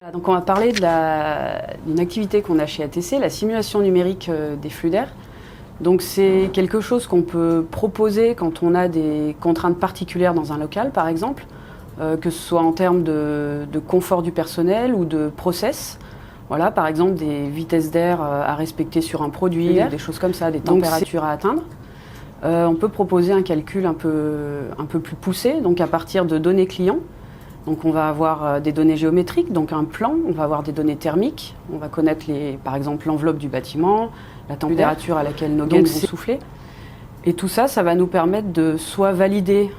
Donc on va parler d'une activité qu'on a chez ATC, la simulation numérique des flux d'air. Donc c'est quelque chose qu'on peut proposer quand on a des contraintes particulières dans un local, par exemple, que ce soit en termes de confort du personnel ou de process. Voilà, par exemple des vitesses d'air à respecter sur un produit, des choses comme ça, des températures à atteindre. On peut proposer un calcul un peu plus poussé, donc à partir de données clients. Donc on va avoir des données géométriques, donc un plan, on va avoir des données thermiques, on va connaître par exemple l'enveloppe du bâtiment, la température à laquelle nos gaines vont souffler. Et tout ça, ça va nous permettre de soit valider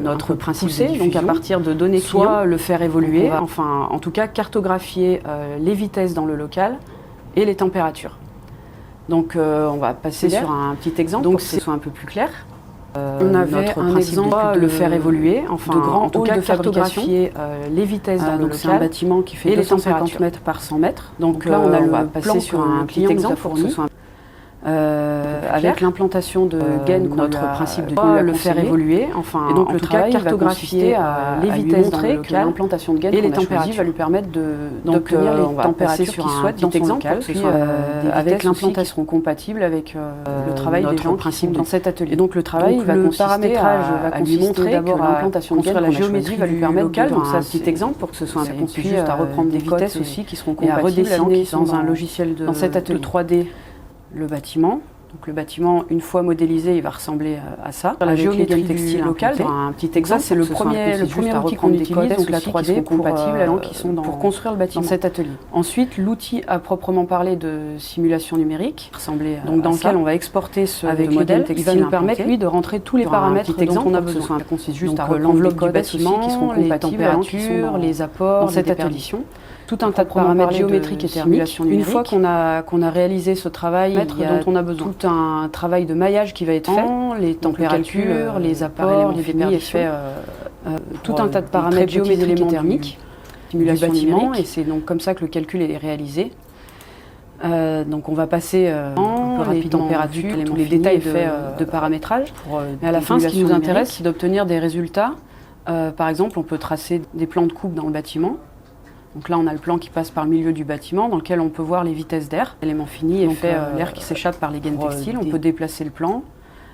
notre principe de diffusion, donc à partir de données clients, soit le faire évoluer, enfin en tout cas cartographier les vitesses dans le local et les températures. Donc on va passer sur un petit exemple donc pour que ce soit un peu plus clair. On avait un exemple de le faire évoluer, enfin de grand hall de cartographier les vitesses dans le local. C'est un bâtiment qui fait 250 mètres par 100 mètres. Donc là, on va passer sur un petit exemple pour que ce soit avec l'implantation de gaines, notre principe de le faire évoluer, enfin et donc le travail cartographier les vitesses dans le local, l'implantation de gaines et les températures va lui permettre d'obtenir les températures qu'il souhaite dans son local, puis avec l'implantation seront compatibles avec le travail des gens qui sont dans cet atelier. Et donc le travail va consister à lui montrer d'abord l'implantation de gaines, la géométrie va lui permettre local, donc c'est un petit exemple pour que ce soit un peu juste à reprendre des vitesses aussi qui seront compatibles, à redessiner dans un logiciel dans cet atelier 3D le bâtiment. Donc le bâtiment, une fois modélisé, il va ressembler à ça. La géométrie textile locale, un petit exemple, c'est le premier outil qu'on utilise, donc la 3D pour construire le bâtiment dans cet atelier. Ensuite, l'outil à proprement parler de simulation numérique, donc dans lequel on va exporter ce modèle, il va nous permettre lui de rentrer tous les paramètres dont on a besoin. Ça consiste juste à l'enveloppe du bâtiment, qui seront les températures, les apports, les déperditions. Tout un tas de paramètres géométriques et thermiques. Une fois qu'on a réalisé ce travail, il y a dont on a besoin. Tout un travail de maillage qui va être fait, les températures, les apports, les déperditions, tout un tas de paramètres géométriques et thermiques du bâtiment, et c'est donc comme ça que le calcul est réalisé. Donc on va passer les températures, tous les détails de paramétrage. Mais à la fin, ce qui nous intéresse, c'est d'obtenir des résultats. Par exemple, on peut tracer des plans de coupe dans le bâtiment. Donc là, on a le plan qui passe par le milieu du bâtiment, dans lequel on peut voir les vitesses d'air. L'élément fini est fait l'air qui s'échappe par les gaines textiles. On peut déplacer le plan,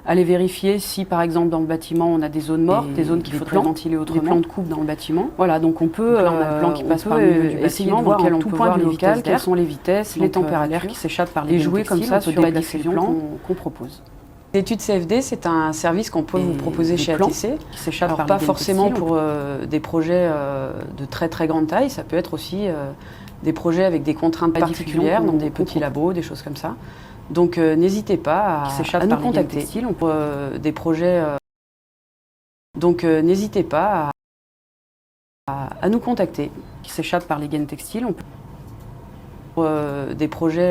aller vérifier si, par exemple, dans le bâtiment, on a des zones mortes, des zones qu'il faudrait ventiler autrement. Des plans de coupe dans le bâtiment. Voilà, donc on peut, là, on a le plan qui passe par le milieu du bâtiment, dans lequel on peut voir les vitesses, quelles sont les vitesses, les températures qui s'échappent par les gaines textiles. Et jouer comme ça sur la diffusion qu'on propose. L'étude CFD, c'est un service qu'on peut vous proposer chez ATC, qui s'échappe pas forcément pour des projets de très très grande taille, ça peut être aussi des projets avec des contraintes particulières, dans des petits labos, des choses comme ça. Donc n'hésitez pas à nous contacter. Des projets, donc n'hésitez pas à nous contacter, qui s'échappent par les gaines textiles. Des projets